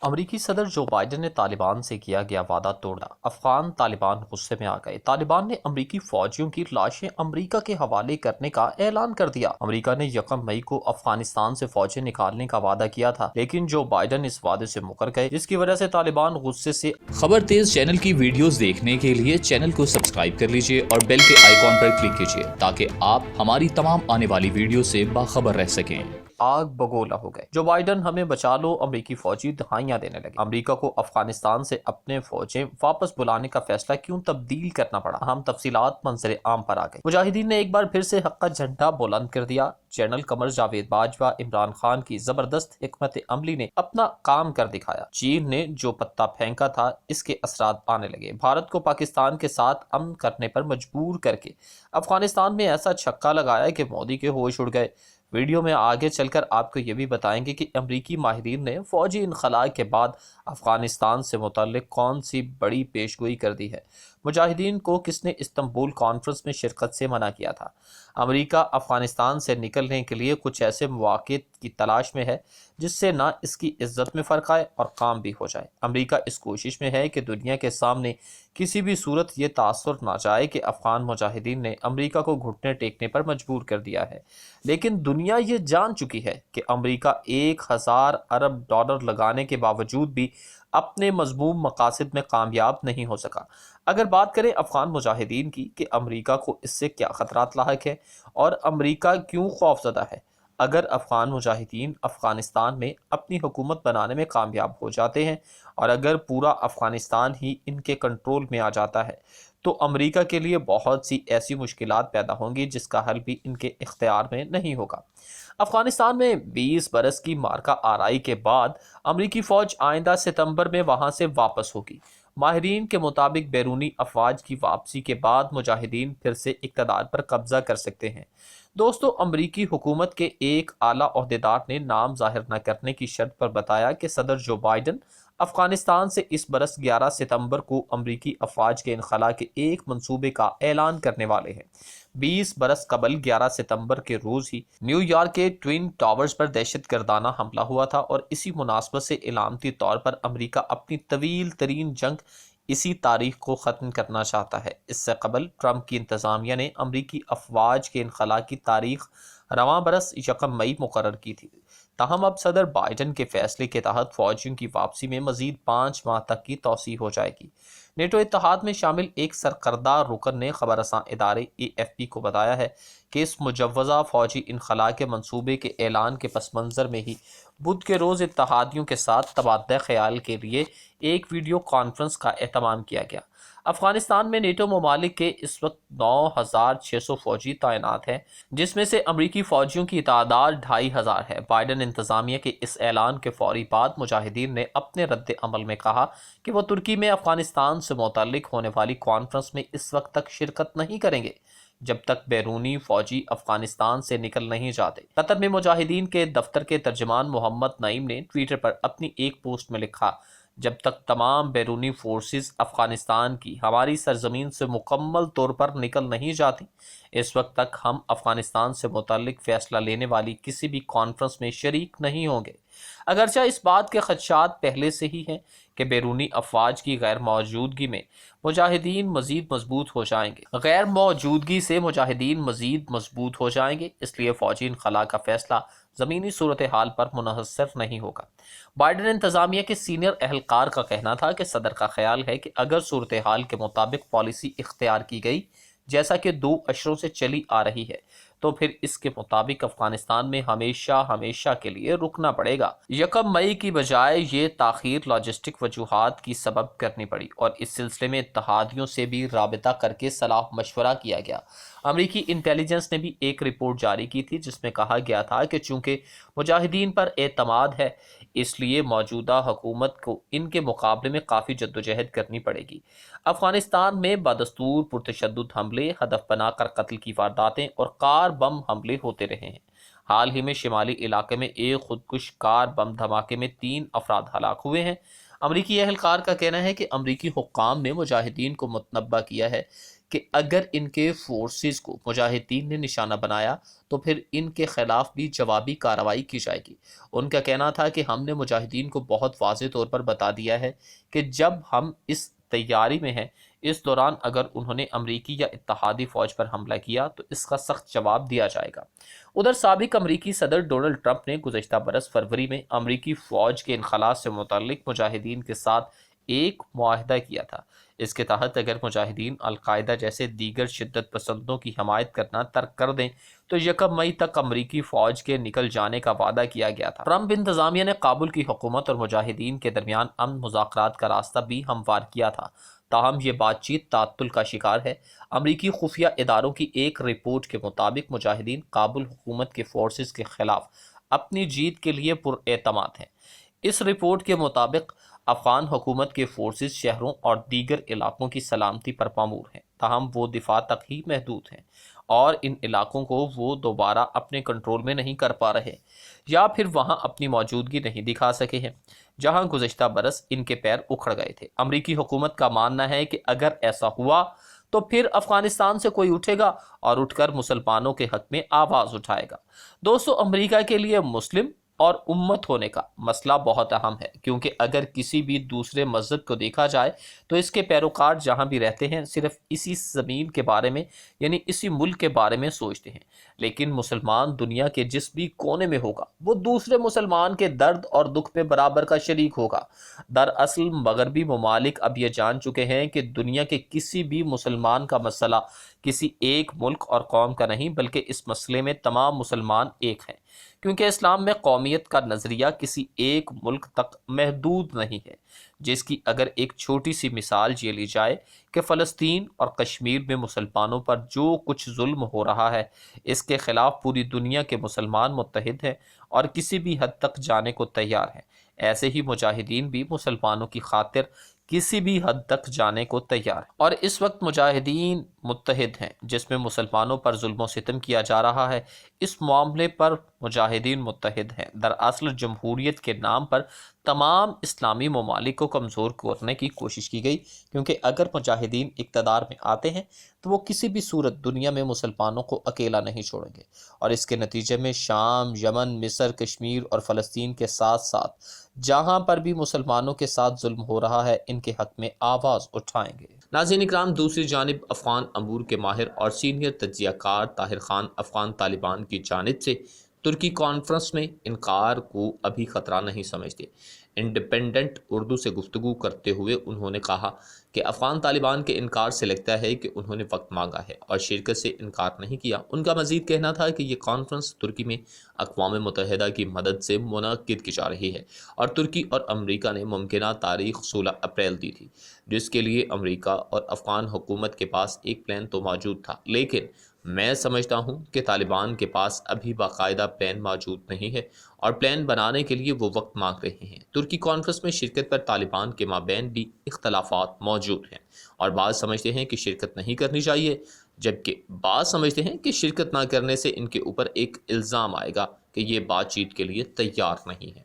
امریکی صدر Joe Biden نے طالبان سے کیا گیا وعدہ توڑا، افغان طالبان غصے میں آ گئے۔ طالبان نے امریکی فوجیوں کی لاشیں امریکہ کے حوالے کرنے کا اعلان کر دیا۔ امریکہ نے 1 مئی کو افغانستان سے فوجیں نکالنے کا وعدہ کیا تھا، لیکن جو بائیڈن اس وعدے سے مکر گئے، جس کی وجہ سے طالبان غصے سے خبر تیز چینل کی ویڈیوز دیکھنے کے لیے چینل کو سبسکرائب کر لیجئے اور بیل کے آئیکن پر کلک کیجئے تاکہ آپ ہماری تمام آنے والی ویڈیو سے باخبر رہ سکیں۔ آگ بگولا ہو گئے۔ جو بائیڈن ہمیں بچا لو، امریکی فوجی دہائیاں دینے لگے۔ امریکہ کو افغانستان سے اپنے فوجیں واپس بلانے کا فیصلہ کیوں تبدیل کرنا پڑا؟ اہم تفصیلات منظر عام پر آ گئے۔ مجاہدین نے ایک بار پھر سے حق کا جھنڈا بلند کر دیا۔ جنرل قمر جاوید باجوہ، عمران خان کی زبردست حکمت عملی نے اپنا کام کر دکھایا۔ چین نے جو پتا پھینکا تھا، اس کے اثرات آنے لگے۔ بھارت کو پاکستان کے ساتھ امن کرنے پر مجبور کر کے افغانستان میں ایسا چھکا لگایا کہ مودی کے ہوش اڑ گئے۔ ویڈیو میں آگے چل کر آپ کو یہ بھی بتائیں گے کہ امریکی ماہرین نے فوجی انخلاء کے بعد افغانستان سے متعلق کون سی بڑی پیشگوئی کر دی ہے۔ مجاہدین کو کس نے استنبول کانفرنس میں شرکت سے منع کیا تھا؟ امریکہ افغانستان سے نکلنے کے لیے کچھ ایسے مواقع کی تلاش میں ہے جس سے نہ اس کی عزت میں فرق آئے اور کام بھی ہو جائے۔ امریکہ اس کوشش میں ہے کہ دنیا کے سامنے کسی بھی صورت یہ تاثر نہ جائے کہ افغان مجاہدین نے امریکہ کو گھٹنے ٹیکنے پر مجبور کر دیا ہے، لیکن دنیا یہ جان چکی ہے کہ امریکہ 1000 ارب ڈالر لگانے کے باوجود بھی اپنے مذموم مقاصد میں کامیاب نہیں ہو سکا۔ اگر بات کریں افغان مجاہدین کی کہ امریکہ کو اس سے کیا خطرات لاحق ہیں اور امریکہ کیوں خوفزدہ ہے، اگر افغان مجاہدین افغانستان میں اپنی حکومت بنانے میں کامیاب ہو جاتے ہیں اور اگر پورا افغانستان ہی ان کے کنٹرول میں آ جاتا ہے تو امریکہ کے لیے بہت سی ایسی مشکلات پیدا ہوں گی جس کا حل بھی ان کے اختیار میں نہیں ہوگا۔ افغانستان میں 20 برس کی مارکہ آرائی کے بعد امریکی فوج آئندہ ستمبر میں وہاں سے واپس ہوگی۔ ماہرین کے مطابق بیرونی افواج کی واپسی کے بعد مجاہدین پھر سے اقتدار پر قبضہ کر سکتے ہیں۔ دوستو، امریکی حکومت کے ایک اعلیٰ عہدیدار نے نام ظاہر نہ کرنے کی شرط پر بتایا کہ صدر جو بائیڈن افغانستان سے اس برس 11 ستمبر کو امریکی افواج کے انخلاء کے ایک منصوبے کا اعلان کرنے والے ہیں۔ 20 برس قبل 11 ستمبر کے روز ہی نیو یارک کے ٹوئن ٹاورز پر دہشت گردانہ حملہ ہوا تھا اور اسی مناسبت سے علامتی طور پر امریکہ اپنی طویل ترین جنگ اسی تاریخ کو ختم کرنا چاہتا ہے۔ اس سے قبل ٹرمپ کی انتظامیہ نے امریکی افواج کے انخلاء کی تاریخ رواں برس 1 مئی مقرر کی تھی، تاہم اب صدر بائیڈن کے فیصلے کے تحت فوجیوں کی واپسی میں مزید 5 ماہ تک کی توسیع ہو جائے گی۔ نیٹو اتحاد میں شامل ایک سرکردہ رکن نے خبر رساں ادارے AFP کو بتایا ہے کہ اس مجوزہ فوجی انخلاء کے منصوبے کے اعلان کے پس منظر میں ہی بدھ کے روز اتحادیوں کے ساتھ تبادلہ خیال کے لیے ایک ویڈیو کانفرنس کا اہتمام کیا گیا۔ افغانستان میں نیٹو ممالک کے اس وقت 9600 فوجی تعینات ہیں، جس میں سے امریکی فوجیوں کی تعداد 2500 ہے۔ بائیڈن انتظامیہ کے اس اعلان کے فوری بعد مجاہدین نے اپنے رد عمل میں کہا کہ وہ ترکی میں افغانستان سے متعلق ہونے والی کانفرنس میں اس وقت تک شرکت نہیں کریں گے جب تک بیرونی فوجی افغانستان سے نکل نہیں جاتے۔ قطر میں مجاہدین کے دفتر کے ترجمان محمد نعیم نے ٹویٹر پر اپنی ایک پوسٹ میں لکھا، جب تک تمام بیرونی فورسز افغانستان کی ہماری سرزمین سے مکمل طور پر نکل نہیں جاتی، اس وقت تک ہم افغانستان سے متعلق فیصلہ لینے والی کسی بھی کانفرنس میں شریک نہیں ہوں گے۔ اگرچہ اس بات کے خدشات پہلے سے ہی ہیں کہ بیرونی افواج کی غیر موجودگی میں مجاہدین مزید مضبوط ہو جائیں گے، اس لیے فوجی انخلاء کا فیصلہ زمینی صورتحال پر منحصر نہیں ہوگا۔ بائیڈن انتظامیہ کے سینئر اہلکار کا کہنا تھا کہ صدر کا خیال ہے کہ اگر صورتحال کے مطابق پالیسی اختیار کی گئی جیسا کہ 2 عشروں سے چلی آ رہی ہے تو پھر اس کے مطابق افغانستان میں ہمیشہ کے لیے رکنا پڑے گا۔ 1 مئی کی بجائے یہ تاخیر لاجسٹک وجوہات کی سبب کرنی پڑی اور اس سلسلے میں اتحادیوں سے بھی رابطہ کر کے صلاح مشورہ کیا گیا۔ امریکی انٹیلیجنس نے بھی ایک رپورٹ جاری کی تھی جس میں کہا گیا تھا کہ چونکہ مجاہدین پر اعتماد ہے، اس لیے موجودہ حکومت کو ان کے مقابلے میں کافی جدوجہد کرنی پڑے گی۔ افغانستان میں بدستور پرتشدد حملے، ہدف بنا کر قتل کی وارداتیں اور کار بم حملے ہوتے رہے ہیں۔ حال ہی میں شمالی علاقے میں ایک خودکش کار بم دھماکے میں 3 افراد ہلاک ہوئے ہیں۔ امریکی اہلکار کا کہنا ہے کہ امریکی حکام نے مجاہدین کو متنبہ کیا ہے کہ اگر ان کے فورسز کو مجاہدین نے نشانہ بنایا تو پھر ان کے خلاف بھی جوابی کارروائی کی جائے گی۔ ان کا کہنا تھا کہ ہم نے مجاہدین کو بہت واضح طور پر بتا دیا ہے کہ جب ہم اس تیاری میں ہیں، اس دوران اگر انہوں نے امریکی یا اتحادی فوج پر حملہ کیا تو اس کا سخت جواب دیا جائے گا۔ ادھر سابق امریکی صدر ڈونلڈ ٹرمپ نے گزشتہ برس فروری میں امریکی فوج کے انخلاء سے متعلق مجاہدین کے ساتھ ایک معاہدہ کیا تھا۔ اس کے تحت اگر مجاہدین القاعدہ جیسے دیگر شدت پسندوں کی حمایت کرنا ترک کر دیں تو 1 مئی تک امریکی فوج کے نکل جانے کا وعدہ کیا گیا تھا۔ ٹرمپ انتظامیہ نے کابل کی حکومت اور مجاہدین کے درمیان امن مذاکرات کا راستہ بھی ہموار کیا تھا، تاہم یہ بات چیت تعطل کا شکار ہے۔ امریکی خفیہ اداروں کی ایک رپورٹ کے مطابق مجاہدین کابل حکومت کے فورسز کے خلاف اپنی جیت کے لیے پراعتماد ہیں۔ اس رپورٹ کے مطابق افغان حکومت کے فورسز شہروں اور دیگر علاقوں کی سلامتی پر پامور ہیں، تاہم وہ دفاع تک ہی محدود ہیں اور ان علاقوں کو وہ دوبارہ اپنے کنٹرول میں نہیں کر پا رہے یا پھر وہاں اپنی موجودگی نہیں دکھا سکے ہیں جہاں گزشتہ برس ان کے پیر اکھڑ گئے تھے۔ امریکی حکومت کا ماننا ہے کہ اگر ایسا ہوا تو پھر افغانستان سے کوئی اٹھے گا اور اٹھ کر مسلمانوں کے حق میں آواز اٹھائے گا۔ دوستو، امریکہ کے لیے مسلم اور امت ہونے کا مسئلہ بہت اہم ہے، کیونکہ اگر کسی بھی دوسرے مذہب کو دیکھا جائے تو اس کے پیروکار جہاں بھی رہتے ہیں صرف اسی زمین کے بارے میں یعنی اسی ملک کے بارے میں سوچتے ہیں، لیکن مسلمان دنیا کے جس بھی کونے میں ہوگا وہ دوسرے مسلمان کے درد اور دکھ میں برابر کا شریک ہوگا۔ دراصل مغربی ممالک اب یہ جان چکے ہیں کہ دنیا کے کسی بھی مسلمان کا مسئلہ کسی ایک ملک اور قوم کا نہیں، بلکہ اس مسئلے میں تمام مسلمان ایک ہیں، کیونکہ اسلام میں قومیت کا نظریہ کسی ایک ملک تک محدود نہیں ہے، جس کی اگر ایک چھوٹی سی مثال یہ لی جائے کہ فلسطین اور کشمیر میں مسلمانوں پر جو کچھ ظلم ہو رہا ہے اس کے خلاف پوری دنیا کے مسلمان متحد ہیں اور کسی بھی حد تک جانے کو تیار ہیں۔ ایسے ہی مجاہدین بھی مسلمانوں کی خاطر کسی بھی حد تک جانے کو تیار ہیں، اور اس وقت مجاہدین متحد ہیں جس میں مسلمانوں پر ظلم و ستم کیا جا رہا ہے۔ اس معاملے پر مجاہدین متحد ہیں۔ دراصل جمہوریت کے نام پر تمام اسلامی ممالک کو کمزور کرنے کی کوشش کی گئی، کیونکہ اگر مجاہدین اقتدار میں آتے ہیں تو وہ کسی بھی صورت دنیا میں مسلمانوں کو اکیلا نہیں چھوڑیں گے، اور اس کے نتیجے میں شام، یمن، مصر، کشمیر اور فلسطین کے ساتھ ساتھ جہاں پر بھی مسلمانوں کے ساتھ ظلم ہو رہا ہے ان کے حق میں آواز اٹھائیں گے۔ ناظرین اکرام، دوسری جانب افغان امور کے ماہر اور سینئر تجزیہ کار طاہر خان افغان طالبان کی جانب سے ترکی کانفرنس میں انکار کو ابھی خطرہ نہیں سمجھتے۔ انڈیپینڈنٹ اردو سے گفتگو کرتے ہوئے انہوں نے کہا کہ افغان طالبان کے انکار سے لگتا ہے کہ انہوں نے وقت مانگا ہے اور شرکت سے انکار نہیں کیا۔ ان کا مزید کہنا تھا کہ یہ کانفرنس ترکی میں اقوام متحدہ کی مدد سے منعقد کی جا رہی ہے اور ترکی اور امریکہ نے ممکنہ تاریخ 16 اپریل دی تھی، جس کے لیے امریکہ اور افغان حکومت کے پاس ایک پلان تو موجود تھا، لیکن میں سمجھتا ہوں کہ طالبان کے پاس ابھی باقاعدہ پلان موجود نہیں ہے اور پلان بنانے کے لیے وہ وقت مانگ رہے ہیں۔ ترکی کانفرنس میں شرکت پر طالبان کے مابین بھی اختلافات موجود ہیں اور بعض سمجھتے ہیں کہ شرکت نہیں کرنی چاہیے، جبکہ بعض سمجھتے ہیں کہ شرکت نہ کرنے سے ان کے اوپر ایک الزام آئے گا کہ یہ بات چیت کے لیے تیار نہیں ہے۔